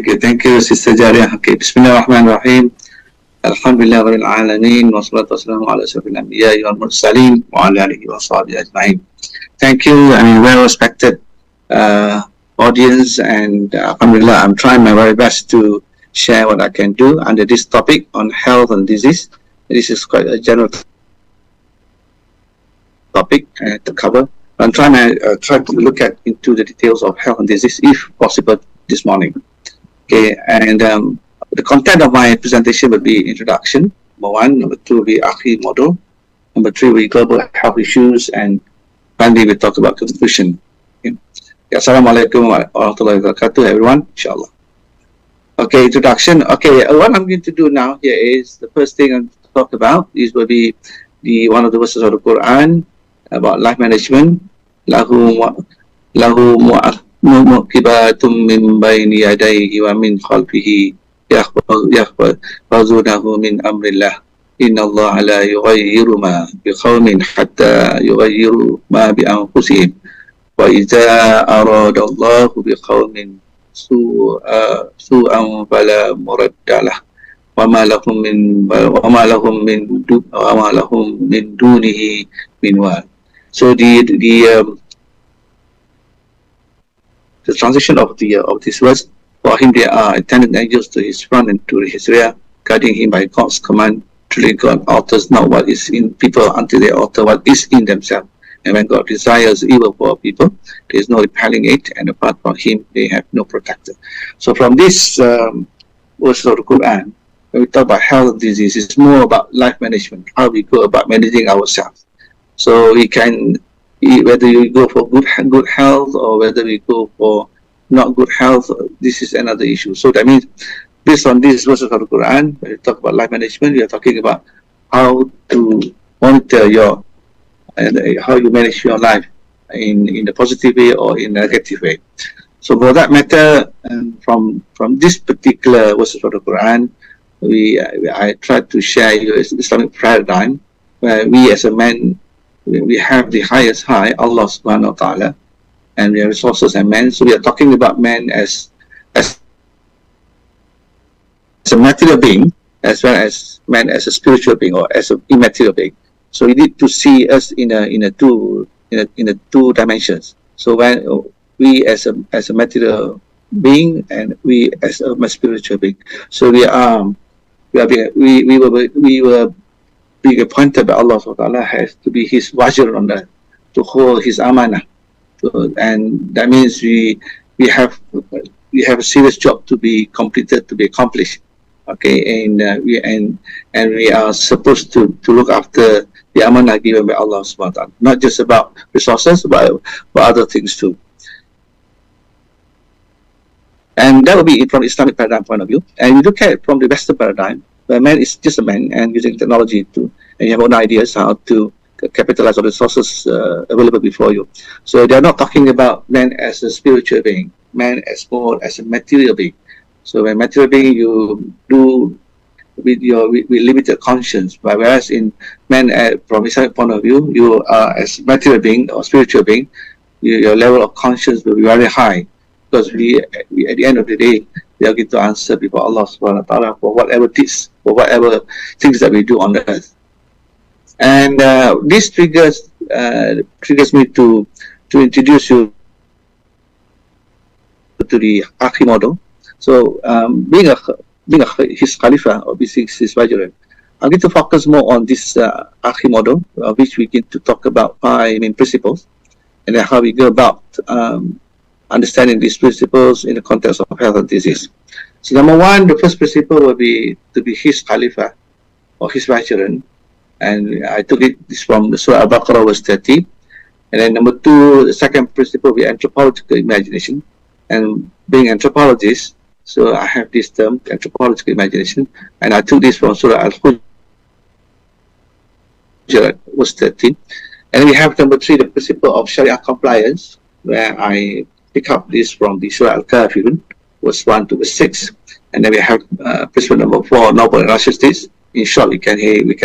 Thank you, Sister Jariyah. Okay, Bismillahirrahmanirrahim. Alhamdulillah Rabbil Alameen. Wassalatu wassalamu ala asyrafil anbiya'i wal mursalin wa ala alihi wa sahbihi ajma'in. Thank you, well respected audience, and Alhamdulillah, I'm trying my very best to share what I can do under this topic on health and disease. This is quite a general topic to cover. I'm trying to look into the details of health and disease if possible this morning. Okay, and the content of my presentation will be introduction, number one. Number two will be IIIT model. Number three will be global health issues, and finally we'll talk about conclusion. Okay. Assalamualaikum warahmatullahi wabarakatuh, everyone, inshallah. Okay, introduction. Okay, what I'm going to do now here is the first thing I'm going to talk about is will be one of the verses of the Quran about life management. Lahu mu'aqibatum min bayni yadayhi wa min khalfihi yahfazunahu min amrillah. Inna Allah la yughayyiru ma biqawmin hatta yughayyiru ma bi anfusihim. Wa idza arada Allahu biqawmin su'an fala muraddalah. Wa ma lahum min dunihi min wal. So the transition of this verse, for him there are attendant angels to his front and to his rear, guiding him by God's command. Truly God alters not what is in people until they alter what is in themselves. And when God desires evil for people, there is no repelling it, and apart from him they have no protector. So from this verse of the Quran, when we talk about health and disease, it's more about life management, how we go about managing ourselves. So we can, whether you go for good health or whether we go for not good health, this is another issue. So that means, based on these verses of the Quran, when we talk about life management, we are talking about how to monitor how you manage your life in a positive way or in a negative way. So for that matter, from this particular verses of the Quran, I tried to share your Islamic paradigm, where we as a man, we have the highest high, Allah subhanahu wa ta'ala, and we have resources and men. So we are talking about man as a material being, as well as man as a spiritual being or as an immaterial being. So we need to see us in two dimensions. So when we as a material being and we as a spiritual being. So we were being appointed by Allah subhanahu wa ta'ala has to be his wajir on earth, to hold his amanah. And that means we have a serious job to be completed, to be accomplished. Okay, and we are supposed to look after the amanah given by Allah subhanahu wa ta'ala, not just about resources, but other things too. And that will be from Islamic paradigm point of view. And you look at it from the Western paradigm, where man is just a man and using technology and you have own ideas how to capitalize on the resources available before you. So they are not talking about man as a spiritual being, man as more as a material being. So when material being, you do with limited conscience, but whereas in man, from Islamic point of view, you are as material being or spiritual being, your level of conscience will be very high, because we at the end of the day, we are going to answer before Allah subhanahu wa ta'ala for whatever deeds, for whatever things that we do on the earth. And this triggers me to introduce you to the IIIT model. So being his Khalifa or being his Wajir, I'm going to focus more on this IIIT model, which we get to talk about 5 main principles, and then how we go about understanding these principles in the context of health and disease. So number one, the first principle will be to be his Khalifa or his Wajir, and I took this from the Surah Al-Baqarah verse 30. And then number two, the second principle will be anthropological imagination, and being anthropologist, so I have this term, anthropological imagination, and I took this from Surah Al-Hujurat verse 13. And we have number three, the principle of Sharia compliance, where I pick up this from the Surah Al-Kafirun, verse 1 to verse 6. And then we have principle number 4, noble and righteous deeds. In short, we can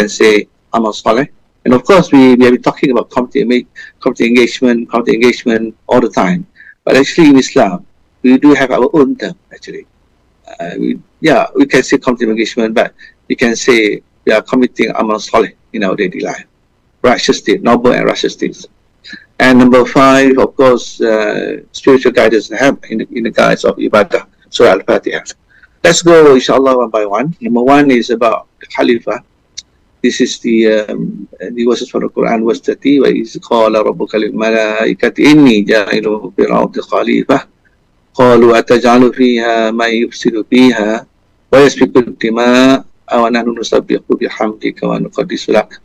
say Amal Saleh. And of course, we have been talking about community engagement all the time. But actually in Islam, we do have our own term, actually. yeah, we can say committing engagement, but we can say we are committing amal salih in our daily life. Righteous deeds, noble and righteous deeds. And number 5, of course, spiritual guidance help in the guise of ibadah, Surah Al-Fatiha. Let's go, inshallah, one by one. Number 1 is about the Khalifa. This is the verses from the Quran, verse 30, where is qala rabbuka lil malaikati inni ja'ilu fil ardi khalifah qalu atajalu fiha man yufsidu fiha wa yasfiku ad-dima' aw nahnu nusabbihu bihamdika wa nuqaddisu lak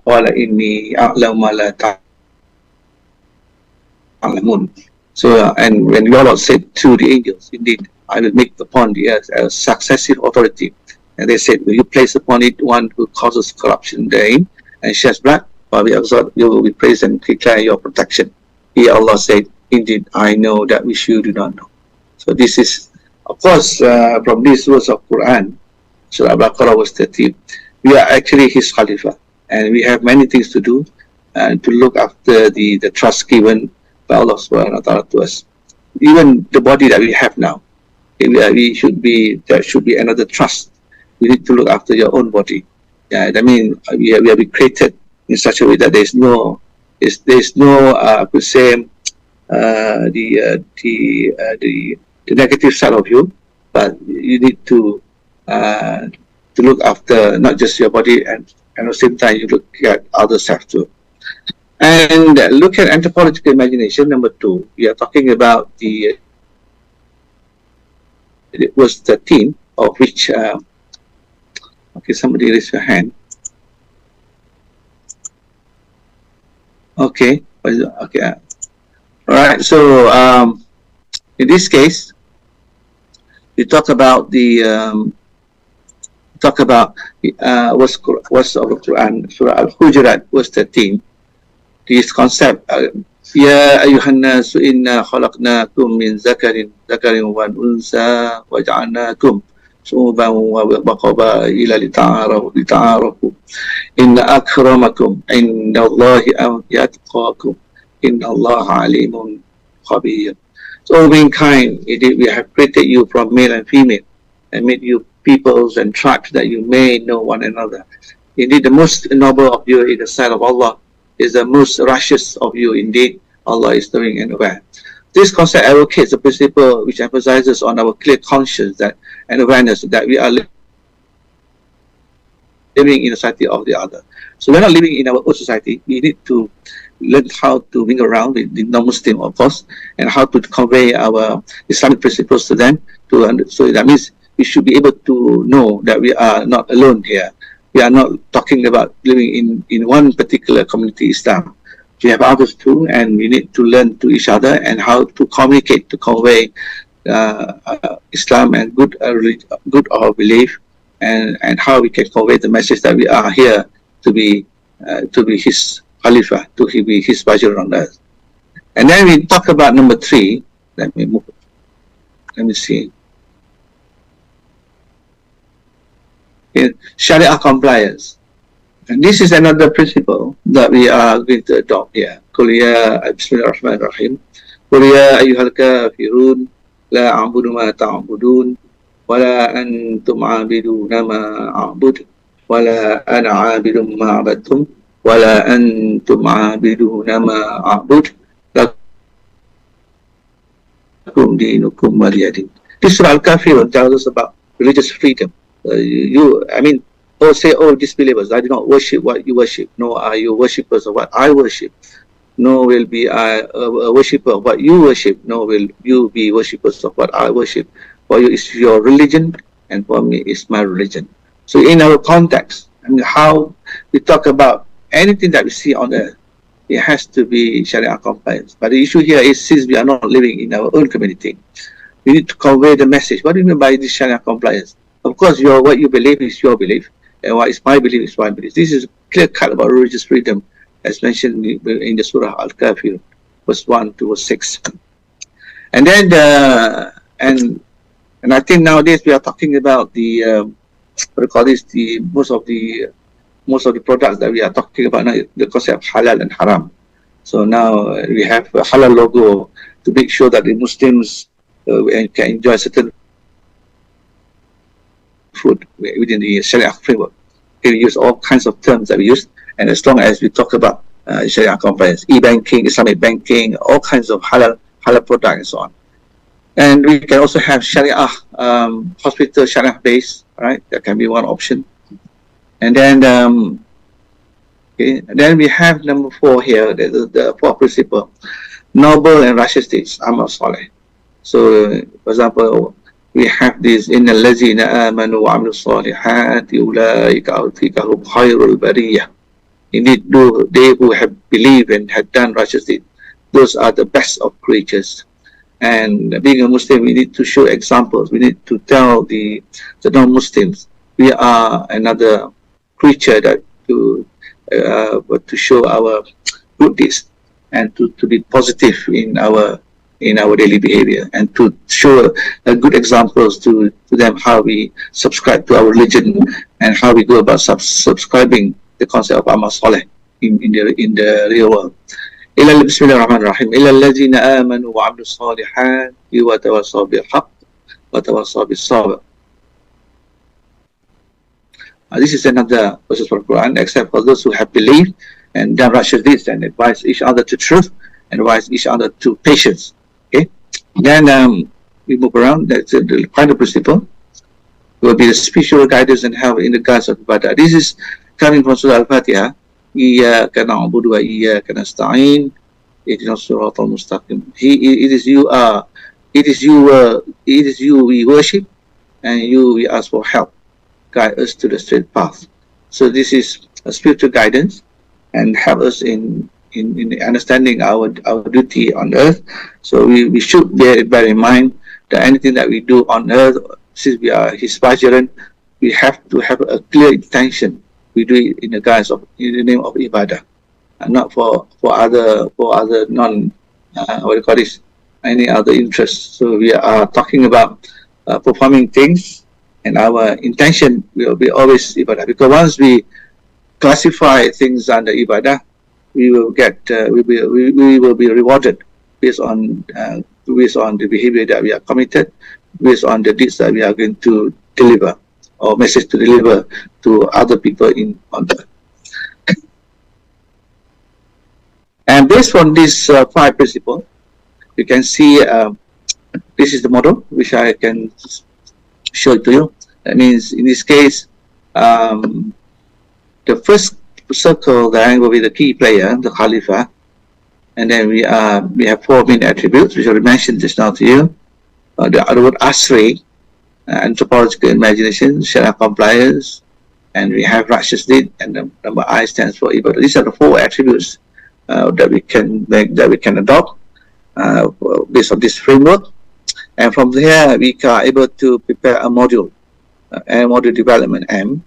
qala inni a'lamu ma la ta'lamun. So and when God said to the angels, indeed I will make upon the earth a successive authority. And they said, will you place upon it one who causes corruption therein and sheds blood? Or you will be praised and declare your protection. Here Allah said, indeed, I know that which you do not know. So this is, of course, from this verse of Quran, Surah Al-Baqarah verse 30, we are actually his Khalifa. And we have many things to do to look after the trust given by Allah subhanahu wa ta'ala to us. Even the body that we have now, there should be another trust. You need to look after your own body. Yeah, I mean, we have been created in such a way that there's no, I could say, the negative side of you, but you need to look after not just your body, and at the same time you look at other stuff too. And look at anthropological imagination. Number 2, we are talking about it was 13, of which. Okay, somebody raise your hand. Okay, okay. All right. So in this case, we talk about what's of the Quran, Surah Al-Hujurat, verse 13. This concept. Ya ayuhan nasu inna khalaqnakum min zakarin wa unsa wa ja'alnakum شعوبا وقبائل لتعارفوا إن أكرمكم عند الله يتقاكم إن الله عليم خبير. So mankind, indeed, we have created you from male and female and made you peoples and tribes that you may know one another. Indeed, the most noble of you in the sight of Allah is the most righteous of you. Indeed, Allah is knowing and aware. This concept advocates a principle which emphasizes on our clear conscience and awareness that we are living in a society of the other. So we're not living in our own society. We need to learn how to mingle around with the non-Muslim, of course, and how to convey our Islamic principles to them. So that means we should be able to know that we are not alone here. We are not talking about living in one particular community, Islam. We have others too, and we need to learn to each other and how to communicate, to convey Islam and good our belief, and how we can convey the message that we are here to be his Khalifa, to be his Wazir on earth. And then we talk about number 3. Let me see. Sharia compliance. And this is another principle that we are going to adopt here. Bismillahirrahmanirrahim. Qul ya ayyuhal kafirun la a'budu ma ta'budun wa la antum 'abiduna ma a'bud wa la ana 'abidun ma 'abadtum wa la antum 'abiduna ma a'bud lakum dinukum waliyadin. This Surah Al-Kafirun tells us about religious freedom. Say, oh, disbelievers, I do not worship what you worship, nor are you worshippers of what I worship, nor will be I a worshipper of what you worship, nor will you be worshippers of what I worship. For you is your religion, and for me is my religion. So in our context, how we talk about anything that we see on earth, it has to be Sharia compliance. But the issue here is, since we are not living in our own community, we need to convey the message. What do you mean by this Sharia compliance? Of course, what you believe is your belief, and what is my belief is my belief. This is clear cut about religious freedom, as mentioned in the Surah Al-Kafir, verse 1 to verse 6. And then, and I think nowadays we are talking about the most of the products that we are talking about now, the concept of halal and haram. So now we have a halal logo to make sure that the Muslims can enjoy certain food within the Sharia framework. We use all kinds of terms that we use, and as long as we talk about Sharia compliance, e-banking, Islamic banking, all kinds of halal products and so on. And we can also have Sharia hospital Sharia base, right? That can be one option. And then then we have number 4 here, the 4th principle, noble and righteous deeds, amal saleh. So, for example, we have this in allazina amanu wa amilu salihati ulaika hum khairul bariyah. Indeed, they who have believed and had done righteous deeds, those are the best of creatures. And being a Muslim, we need to show examples. We need to tell the non-Muslims we are another creature that to show our good deeds and to be positive in our daily behavior, and to show good examples to them how we subscribe to our religion and how we go about subscribing the concept of amal saleh in the real world. Bismillahirrahmanirrahim. Ila allazina amanu wa 'amilus salihati wa tawassaw bil haqq wa tawassaw bis sabr. This is another verse from the Quran, except for those who have believed and done righteous deeds and advise each other to truth and advise each other to patience. Okay, then we move around. That's the final principle. Will be the spiritual guidance and help in the guise of ibadah. This is coming from Surah Al-Fatiha. Iyyaka na'budu wa iyyaka nasta'in. Ihdinas siratal mustaqim. It is you we worship, and we ask for help. Guide us to the straight path. So this is a spiritual guidance and help us in understanding our duty on earth. So we should bear in mind that anything that we do on earth, since we are His children, we have to have a clear intention. We do it in the guise of, in the name of ibadah, and not for other non any other interests. So we are talking about performing things, and our intention will be always ibadah. Because once we classify things under ibadah, we will be rewarded based on the behavior that we are committed, based on the deeds that we are going to deliver, or message to deliver to other people on earth. And based on these 5 principles, you can see this is the model which I can show it to you. That means in this case, the first circle there will be the key player, the Khalifa, and then we have 4 main attributes which I mentioned just now to you. The other word Asri, anthropological imagination, Sharia compliance, and we have righteous deed, and the number I stands for ibadah. These are the 4 attributes that we can adopt based on this framework, and from there we are able to prepare a module, module development M,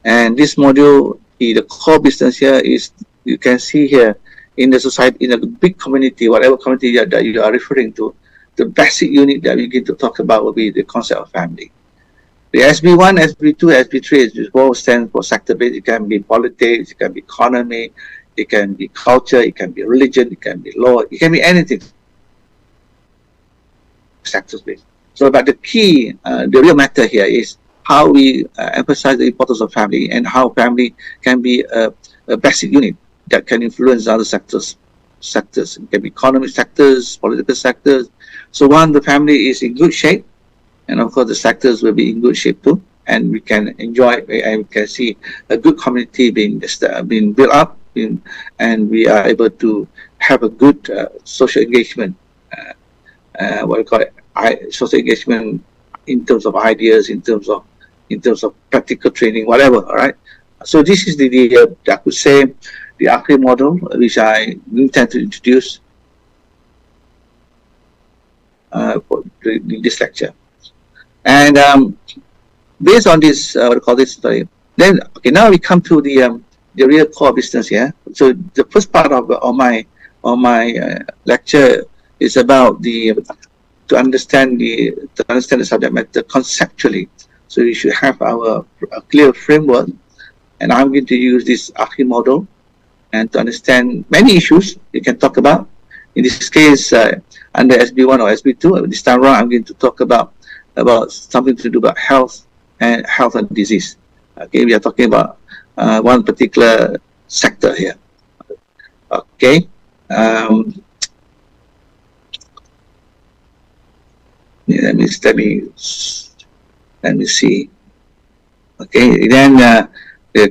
and this module, the core business here is, you can see here in the society, in a big community, whatever community that you are referring to, the basic unit that we get to talk about will be the concept of family. The SB1, SB2, SB3 both stand for sector-based. It can be politics, it can be economy, it can be culture, it can be religion, it can be law, it can be anything. Sector-based. So, but the key, the real matter here is how we emphasize the importance of family, and how family can be a basic unit that can influence other sectors. It can be economic sectors, political sectors. So once the family is in good shape, and of course the sectors will be in good shape too, and we can enjoy and we can see a good community being built up, and we are able to have a good social engagement, social engagement in terms of ideas, in terms of practical training, whatever. All right. So this is the I could say the IIIT model which I intend to introduce for this lecture. And based on this, what I call this study, then okay, now we come to the real core business here. So the first part of my lecture is about to understand the subject matter conceptually. So we should have a clear framework, and I'm going to use this IIIT model and to understand many issues you can talk about. In this case, under SB1 or SB2, this time around I'm going to talk about something to do about health, and health and disease. Okay, we are talking about one particular sector here. Okay. Let me see. Okay, then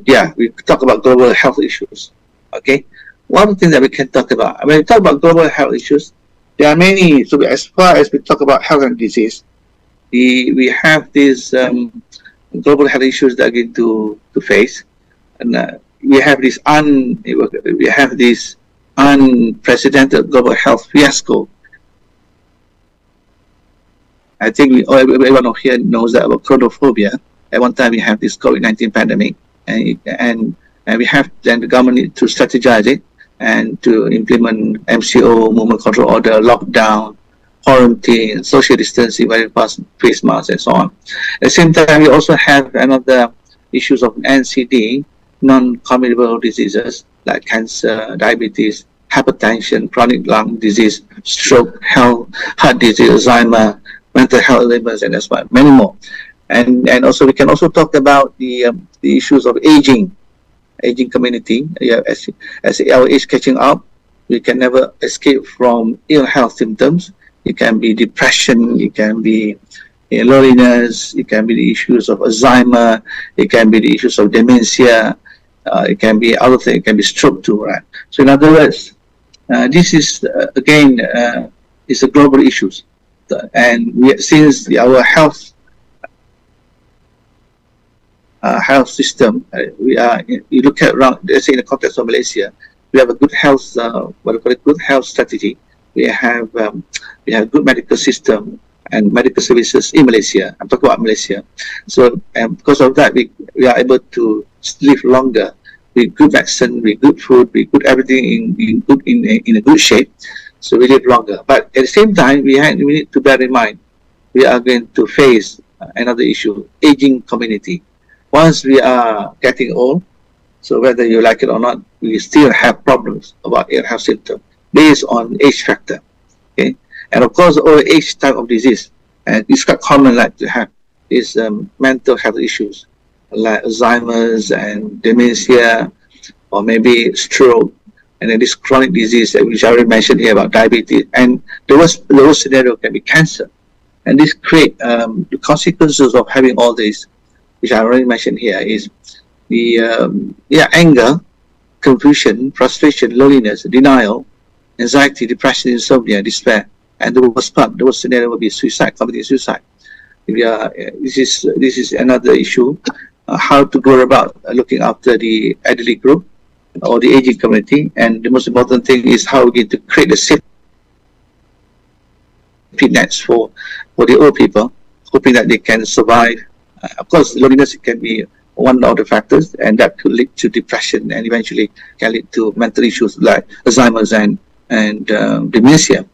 yeah, we talk about global health issues. Okay, one of the things that we can talk about when we talk about global health issues, there are many. So as far as we talk about health and disease, we have these global health issues that are going to face, and we have this unprecedented global health fiasco. I think everyone here knows that about chronophobia. At one time, we have this COVID-19 pandemic, and we have then the government need to strategize it and to implement MCO, movement control order, lockdown, quarantine, social distancing, wearing face masks, and so on. At the same time, we also have another issues of NCD, non-communicable diseases like cancer, diabetes, hypertension, chronic lung disease, stroke, heart disease, Alzheimer, mental health illness, and as well, many more. And also we can also talk about the issues of aging community. Yeah, as our age catching up, we can never escape from ill health symptoms. It can be depression, it can be loneliness, it can be the issues of Alzheimer, it can be the issues of dementia, it can be other things, it can be stroke too, right? So in other words, this is again is a global issues, and since our health system, you look at around, let's say in the context of Malaysia, we have a good health, what we call a good health strategy. We have good medical system and medical services in Malaysia. I'm talking about Malaysia. So because of that, we are able to live longer with good vaccine, with good food, with good everything in a good shape. So we live longer. But at the same time, we need to bear in mind we are going to face another issue: aging community. Once we are getting old, so whether you like it or not, we still have problems about ill health symptoms based on age factor. Okay, and of course, old age type of disease, and it's quite common like to have is mental health issues like Alzheimer's and dementia, or maybe stroke, and then this chronic disease which I already mentioned here about diabetes, and the worst scenario can be cancer, and this create the consequences of having all this, which I already mentioned here, is the anger, confusion, frustration, loneliness, denial, anxiety, depression, insomnia, despair, and the worst scenario will be suicide, committing suicide. This is another issue: how to go about looking after the elderly group or the aging community, and the most important thing is how we get to create a safety nets for the old people, hoping that they can survive. Of course, loneliness can be one of the factors, and that could lead to depression, and eventually can lead to mental issues like Alzheimer's and dementia.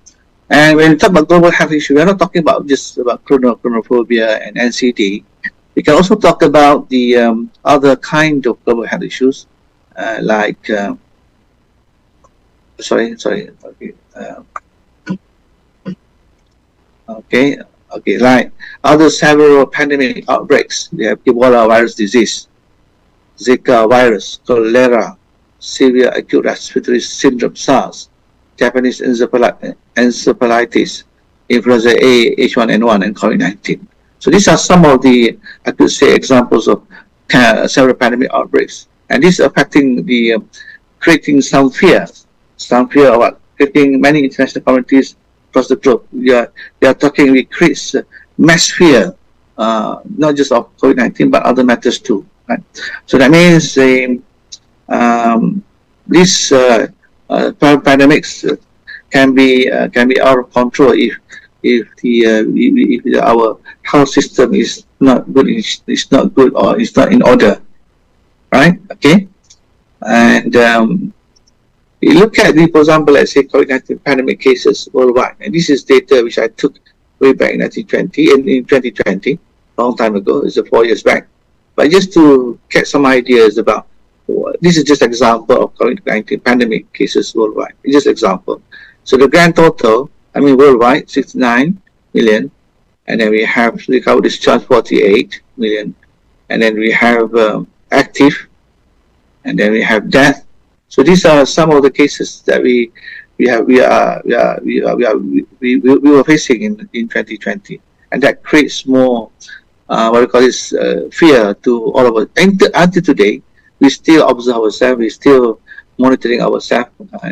And when we talk about global health issues, we're not talking about just about chronophobia and NCD. We can also talk about the other kind of global health issues, like like other several pandemic outbreaks. We have Ebola virus disease, Zika virus, cholera, severe acute respiratory syndrome, SARS, Japanese encephalitis, influenza A, H1N1, and COVID-19. So these are some of the, I could say, examples of several pandemic outbreaks, and this is affecting creating some fear about creating many international communities across the globe. We are talking, we create mass fear, not just of COVID-19 but other matters too. Right? So that means these pandemics can be out of control if our health system is not good, or is not in order, right? Okay, and you look at for example, let's say COVID-19 pandemic cases worldwide, and this is data which I took way back in 2020, long time ago. It's 4 years back, but just to get some ideas about. This is just example of COVID-19 pandemic cases worldwide. It's just example. So the grand total, worldwide, 69 million, and then we have recovered discharge 48 million, and then we have active, and then we have death. So these are some of the cases that we were facing in 2020, and that creates more what we call this fear to all of us. And until today, we still observe ourselves, we still monitoring ourselves,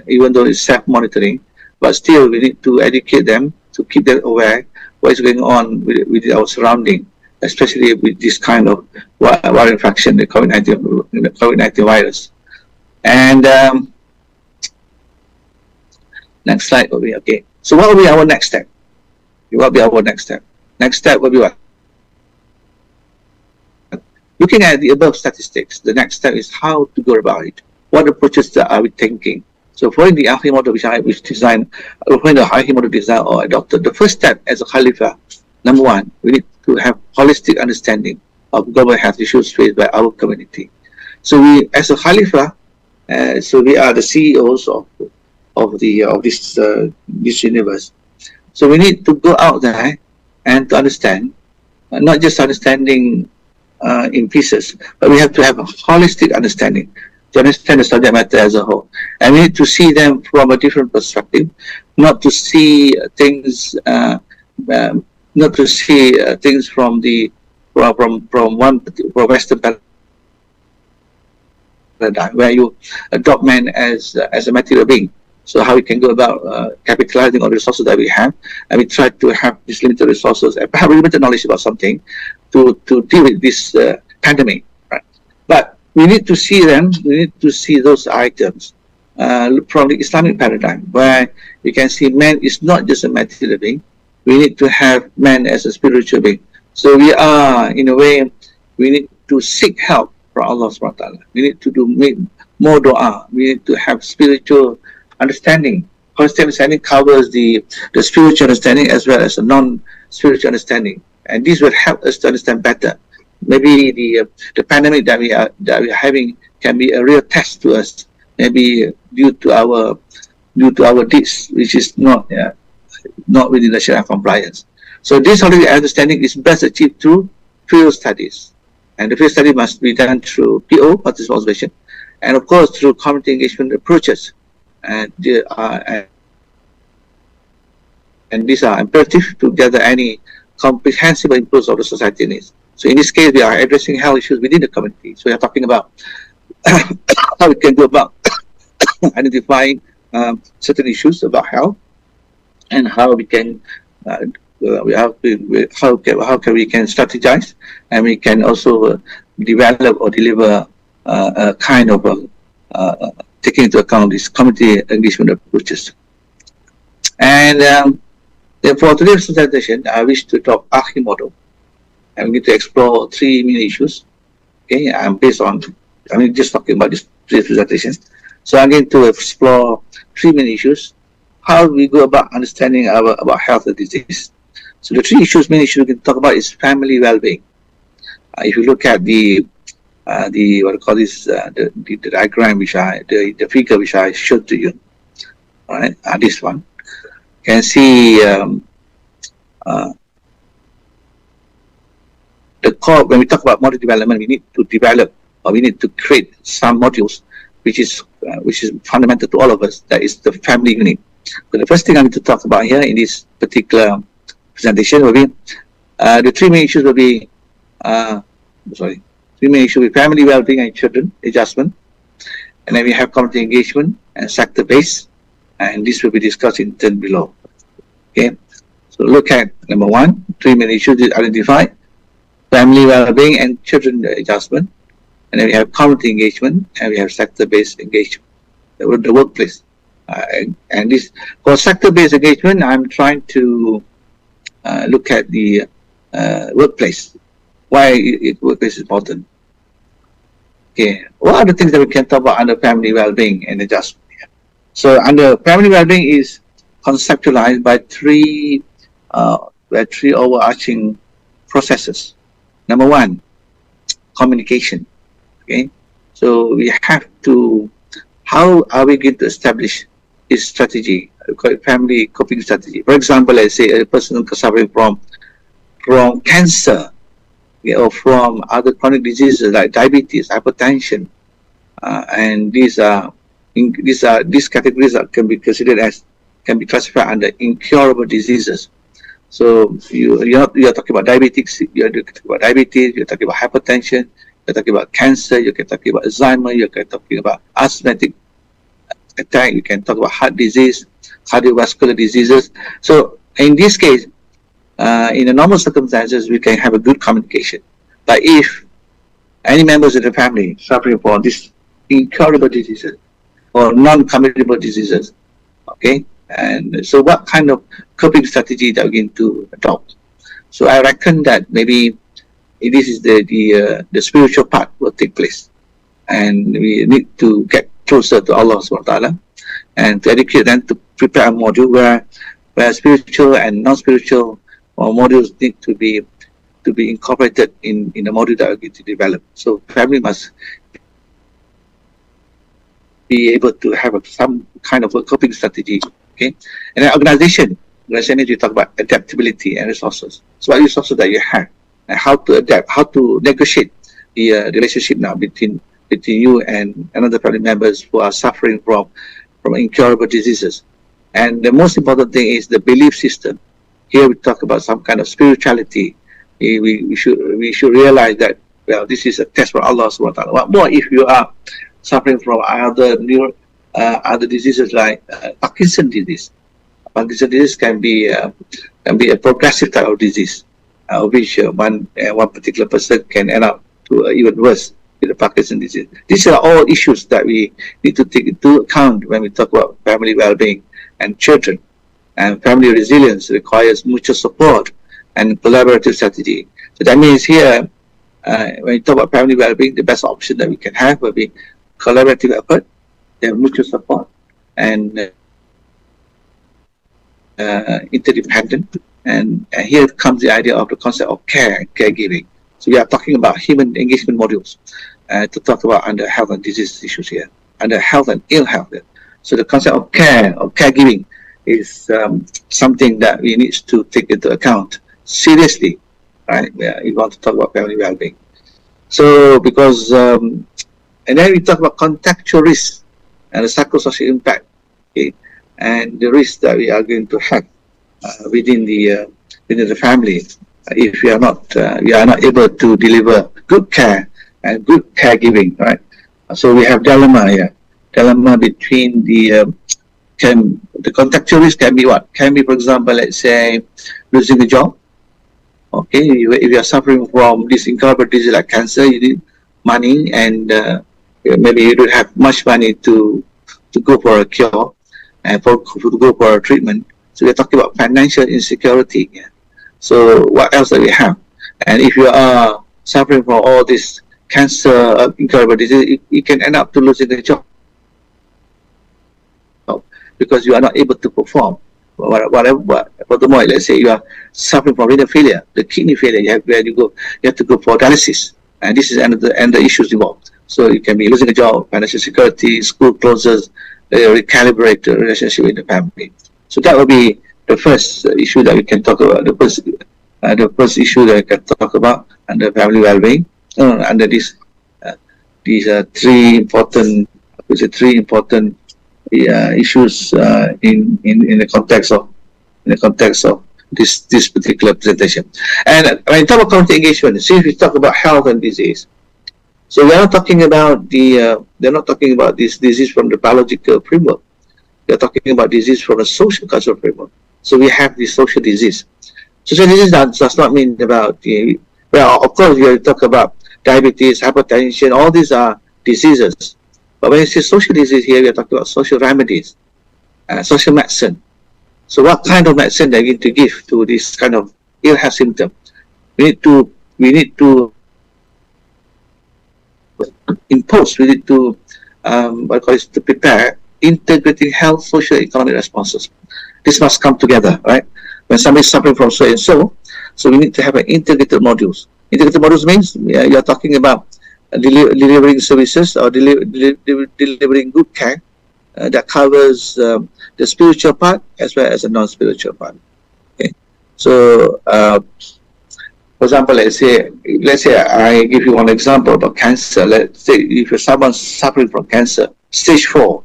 even though it's self-monitoring, but still we need to educate them to keep them aware what is going on with our surrounding, especially with this kind of viral infection, the COVID-19 virus. And next slide will be okay. So what will be our next step? What will be our next step? Next step will be what? Looking at the above statistics, the next step is how to go about it. What approaches are we thinking? So following the IIIT model which designed, following the IIIT model design or adopted, the first step as a Khalifa, number one, we need to have holistic understanding of global health issues faced by our community. So we, as a Khalifa, so we are the CEOs of this universe. So we need to go out there and to understand, not just understanding in pieces, but we have to have a holistic understanding to understand the subject matter as a whole, and we need to see them from a different perspective, not to see things, things from one Western paradigm where you adopt man as a material being. So how we can go about capitalizing on the resources that we have, and we try to have these limited resources and perhaps limited knowledge about something to deal with this pandemic, right? But we need to see them, we need to see those items from the Islamic paradigm, where you can see man is not just a material being. We need to have man as a spiritual being. So we are, in a way, we need to seek help from Allah subhanahu wa ta'ala. We need to make more dua. We need to have spiritual understanding. Holistic understanding covers the spiritual understanding as well as the non-spiritual understanding, and this will help us to understand better. Maybe the pandemic that we are having can be a real test to us. Maybe due to our deeds, which is not within the Sharia compliance. So this holistic understanding is best achieved through field studies, and the field study must be done through PO, participant observation, and of course through community engagement approaches. And these are imperative to gather any comprehensive inputs of the society needs. So in this case, we are addressing health issues within the community. So we are talking about how we can go about identifying certain issues about health, and how we can how can we can strategize, and we can also develop or deliver a kind of taking into account these community engagement approaches. And for today's presentation, I wish to talk IIIT model. I'm going to explore three main issues. Okay, I'm just talking about this presentation. So I'm going to explore three main issues. How we go about understanding about health and disease. So the three main issues we can talk about is family well-being. If you look at the what I call this the diagram the figure which I showed to you, all right, this one, you can see the core. When we talk about module development, we need to develop, or we need to create some modules which is fundamental to all of us. That is the family unit. So the first thing I need to talk about here in this particular presentation will be the three main issues will be three main issues with family well-being and children adjustment, and then we have community engagement and sector-based, and this will be discussed in turn below. Okay, so look at number one, three main issues identified: family well-being and children adjustment, and then we have community engagement, and we have sector-based engagement, the workplace. And this for sector-based engagement, I'm trying to look at the workplace. Why workplace is important? Okay, what are the things that we can talk about under family well-being and adjustment? So under family well-being is conceptualized by three overarching processes. Number one, communication. Okay, so we have to, how are we going to establish this strategy, family coping strategy? For example, let's say a person suffering from cancer. or from other chronic diseases like diabetes, hypertension, and these categories can be considered as, can be classified under incurable diseases. So you're talking about diabetes, you're talking about diabetes, you're talking about hypertension, you're talking about cancer, you can talking about Alzheimer, you can talking about asthmatic attack, you can talk about heart disease, cardiovascular diseases. So in this case, in the normal circumstances, we can have a good communication. But if any members of the family suffering from these incurable diseases or non-communicable diseases, okay, and so what kind of coping strategy that we're going to adopt? So I reckon that maybe this is the spiritual part will take place, and we need to get closer to Allah subhanahu wa ta'ala and to educate them, to prepare a module where spiritual and non-spiritual modules need to be incorporated in the module that we're going to develop. So family must be able to have some kind of a coping strategy, okay? And then organization is you talk about adaptability and resources. So what resources that you have, and how to adapt, how to negotiate the relationship now between you and another family members who are suffering from incurable diseases. And the most important thing is the belief system. Here we talk about some kind of spirituality. We should realize that, well, this is a test for Allah subhanahu wa ta'ala. What more if you are suffering from other diseases like Parkinson's disease. Parkinson's disease can be a progressive type of disease, which one particular person can end up to even worse with the Parkinson's disease. These are all issues that we need to take into account when we talk about family well-being and children. And family resilience requires mutual support and collaborative strategy. So that means here, when you talk about family well-being, the best option that we can have will be collaborative effort, mutual support, and interdependent. And here comes the idea of the concept of care and caregiving. So we are talking about human engagement modules to talk about under health and disease issues here, under health and ill health. So the concept of care, or caregiving, is something that we need to take into account seriously, right? If you want to talk about family well-being. So because, and then we talk about contextual risk and the psychosocial impact, okay, and the risk that we are going to have within the family if we are not able to deliver good care and good caregiving, right? So we have dilemma here. Dilemma between the contextual risk can be what? Can be, for example, let's say losing a job. Okay, if you are suffering from this incurable disease like cancer, you need money, and maybe you don't have much money to go for a cure and to go for a treatment. So we're talking about financial insecurity. Yeah. So what else do we have? And if you are suffering from all this cancer, incurable disease, you can end up to losing a job because you are not able to perform. Furthermore, let's say you are suffering from renal failure, the kidney failure, you have to go for dialysis, and this is the issues involved. So you can be losing a job, financial security, school closes, recalibrate the relationship with the family. So that will be the first issue that we can talk about. The first issue that we can talk about under family well-being, under these three important issues in the context of this particular presentation. And when we talk about community engagement, since we talk about health and disease, so we are not talking about they're not talking about this disease from the biological framework. They're talking about disease from a social cultural framework. So we have this social disease. Social disease does not mean about well, of course, we talk about diabetes, hypertension, all these are diseases. But when you say social disease here, we are talking about social remedies, social medicine. So what kind of medicine are we going to give to this kind of ill health symptom? We need to impose, we need to to prepare integrating health, social, economic responses. This must come together, right? When somebody is suffering from so and so we need to have an integrated modules. Integrated modules means you're talking about delivering services or delivering good care that covers the spiritual part as well as the non-spiritual part. Okay, so For example, let's say I give you one example about cancer. Let's say if someone's suffering from cancer, stage 4,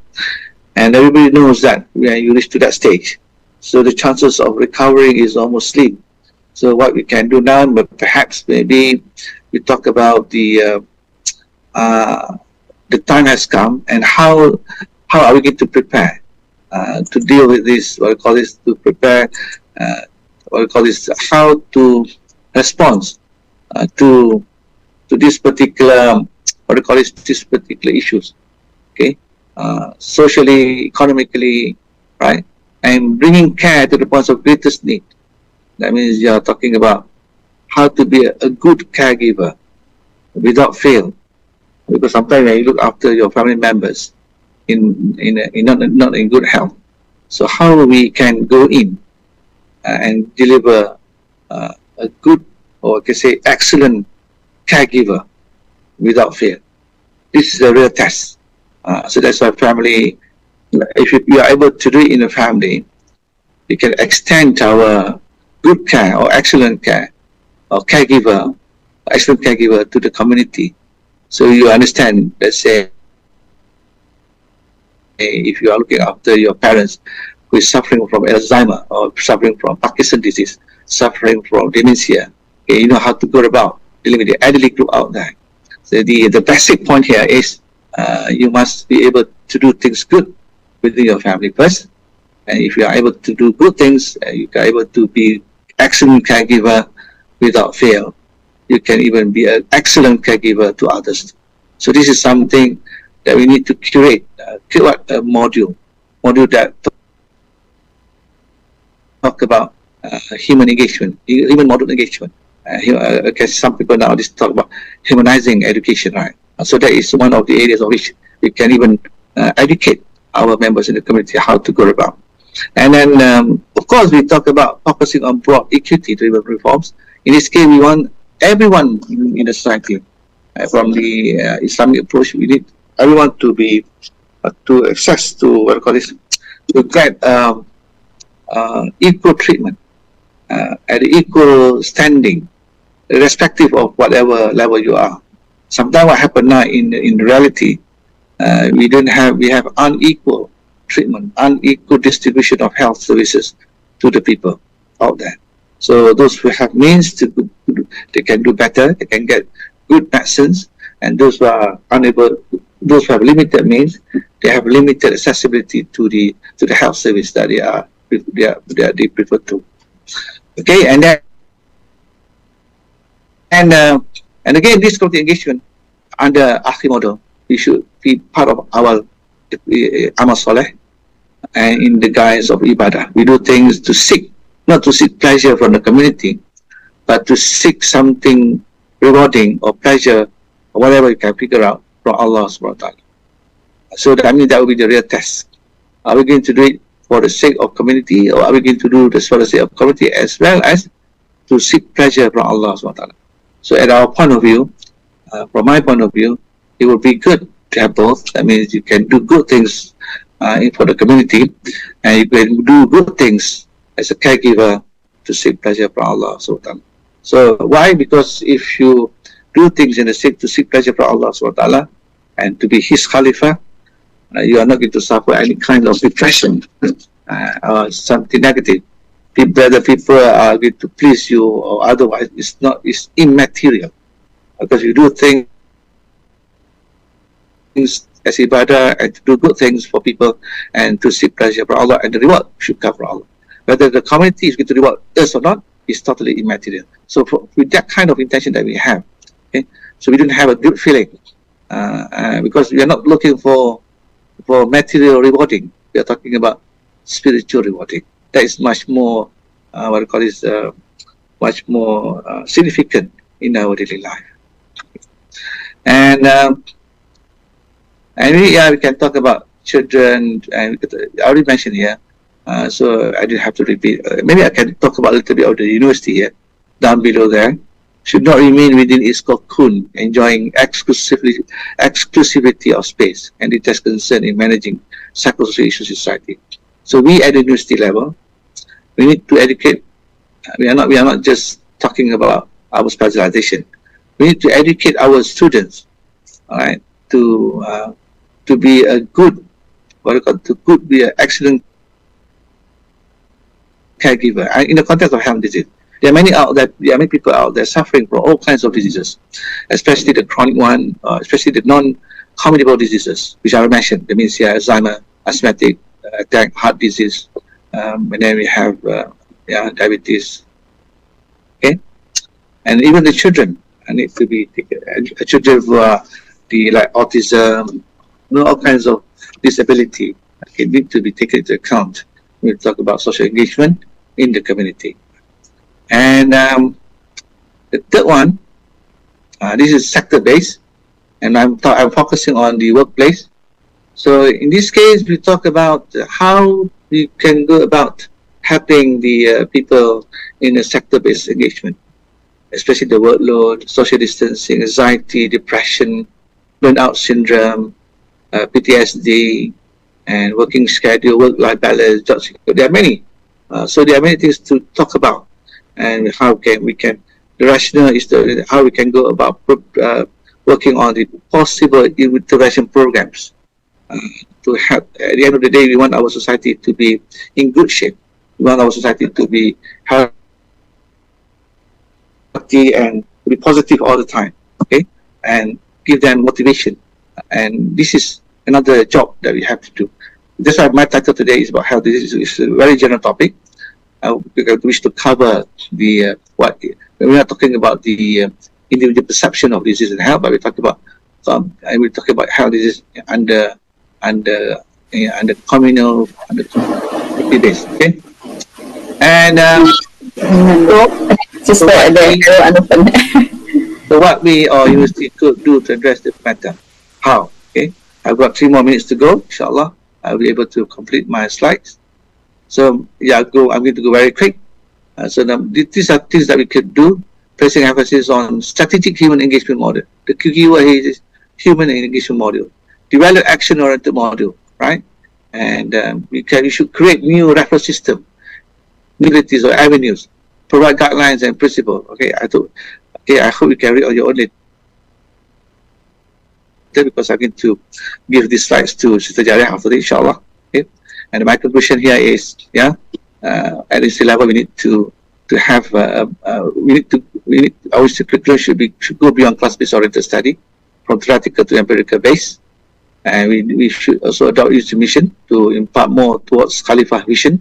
and everybody knows that when you reach to that stage, so the chances of recovering is almost slim. So what we can do now, but perhaps maybe we talk about the time has come, and how are we going to prepare to deal with this? What we call this, to prepare. What we call this, how to respond to this particular, what we call this, this particular issues. Okay, socially, economically, right, and bringing care to the points of greatest need. That means you are talking about how to be a good caregiver without fail. Because sometimes when you look after your family members in not in good health, so how we can go in and deliver a good, or I can say excellent caregiver without fail. This is a real test. So that's why family, if you are able to do it in a family, we can extend our good care or excellent care or caregiver, excellent caregiver to the community. So you understand, let's say, if you are looking after your parents who is suffering from Alzheimer or suffering from Parkinson's disease, suffering from dementia, okay, you know how to go about dealing with the elderly group out there. So the basic point here is you must be able to do things good within your family first. And if you are able to do good things, you are able to be excellent caregiver without fail. You can even be an excellent caregiver to others. So this is something that we need to curate a module that talk about human engagement, even modern engagement. I guess some people nowadays talk about humanizing education, right? So that is one of the areas of which we can even educate our members in the community how to go about. And then, of course, we talk about focusing on broad equity-driven reforms. In this case, we want everyone in the society, from the Islamic approach, we need everyone to be to access to what we call this, to get equal treatment at equal standing, irrespective of whatever level you are. Sometimes what happens now in reality, we have unequal treatment, unequal distribution of health services to the people out there. So those who have means they can do better, they can get good medicines, and those who are unable, those who have limited means, they have limited accessibility to the health service that they prefer to. Okay, and then and again, this community engagement under AKI model, we should be part of our amal soleh, and in the guise of ibadah, we do things to seek, not to seek pleasure from the community, but to seek something rewarding or pleasure or whatever you can figure out from Allah subhanahu wa ta'ala. So that, I mean, that will be the real test. Are we going to do it for the sake of community, or are we going to do this for the sake of community as well as to seek pleasure from Allah subhanahu wa ta'ala? So at our point of view, from my point of view, it would be good to have both. That means you can do good things for the community, and you can do good things as a caregiver to seek pleasure from Allah subhanahu wa ta'ala. So why? Because if you do things in the sake to seek pleasure from Allah subhanahu wa ta'ala and to be His Khalifa, you are not going to suffer any kind of depression or something negative. Whether people are going to please you or otherwise, it's immaterial, because you do things as ibadah and to do good things for people and to seek pleasure from Allah, and the reward should come from Allah. Whether the community is going to reward us or not is totally immaterial. So with that kind of intention that we have, okay, so we don't have a good feeling because we are not looking for material rewarding. We are talking about spiritual rewarding. That is much more what we call is much more significant in our daily life. And we can talk about children, and I already mentioned here, so I didn't have to repeat. Maybe I can talk about a little bit of the university here, down below there. Should not remain within its cocoon, enjoying exclusivity of space, and it has concern in managing psychosocial issues in society. So we at the university level, we need to educate. We are not just talking about our specialization. We need to educate our students, all right, to be a good, be an excellent caregiver. In the context of health disease, there are many people out there suffering from all kinds of diseases, especially the chronic one, especially the non-communicable diseases, which I mentioned, dementia, Alzheimer, asthmatic attack, heart disease, and then we have diabetes. Okay, and even the children need to be children who are like autism, all kinds of disability. Okay, need to be taken into account when we talk about social engagement in the community. And the third one, this is sector-based, and I'm focusing on the workplace. So in this case, we talk about how we can go about helping the people in a sector-based engagement, especially the workload, social distancing, anxiety, depression, burnout syndrome, PTSD, and working schedule, work-life balance, job security. There are many. So there are many things to talk about, and how we can. The rationale is how we can go about working on the possible intervention programs to help. At the end of the day, we want our society to be in good shape. We want our society to be healthy and to be positive all the time. Okay, and give them motivation. And this is another job that we have to do. That's why my title today is about health disease. It's a very general topic. We wish to cover the we're not talking about the individual perception of disease and health, but we talk about health disease under communal, under community base. Okay, and so what we or university could do to address the matter? How? Okay, I've got 3 more minutes to go. Inshallah, I'll be able to complete my slides. So yeah, I'm going to go very quick. So these are things that we could do, placing emphasis on strategic human engagement model. The keyword here is human engagement model. Develop action-oriented model, right? And we should create new reference system, abilities or avenues, provide guidelines and principles. Okay, I hope you can read on your own later, because I'm going to give these slides to Sister Jariah after this, inshallah. Okay, and my conclusion here is, at this level, we need to have our curriculum should go beyond class-based oriented study, from theoretical to empirical base, and we should also adopt its mission to impart more towards Khalifah vision,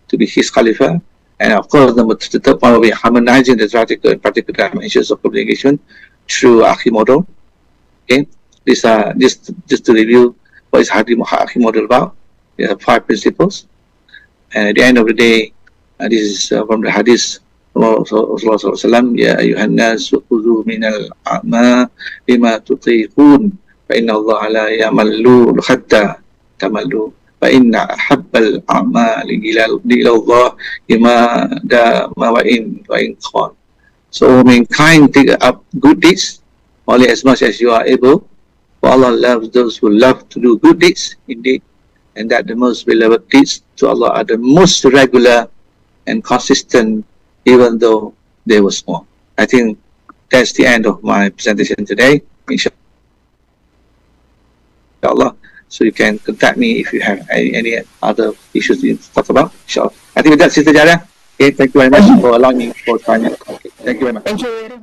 to be his Khalifah. And of course, the third point will be harmonizing the theoretical and practical dimensions of community engagement through Akhi model. Okay, these are just to review what is Akhi model about. There are 5 principles, and at the end of the day, this is from the hadith of Rasulullah. Ya ayuhan nas khudhu minal a'ma bima tutiqun fa inna Allah la yamallu hatta tamallu. فإن أحب الأعمال إلى الله لما دام وإن قال. So mankind take up good deeds only as much as you are able. For Allah loves those who love to do good deeds indeed, and that the most beloved deeds to Allah are the most regular and consistent, even though they were small. I think that's the end of my presentation today. Inshallah. So you can contact me if you have any other issues to talk about. Inshallah. I think with that, Sister Jariah, okay, thank you very much for allowing me for time. Okay, thank you very much. Thank you.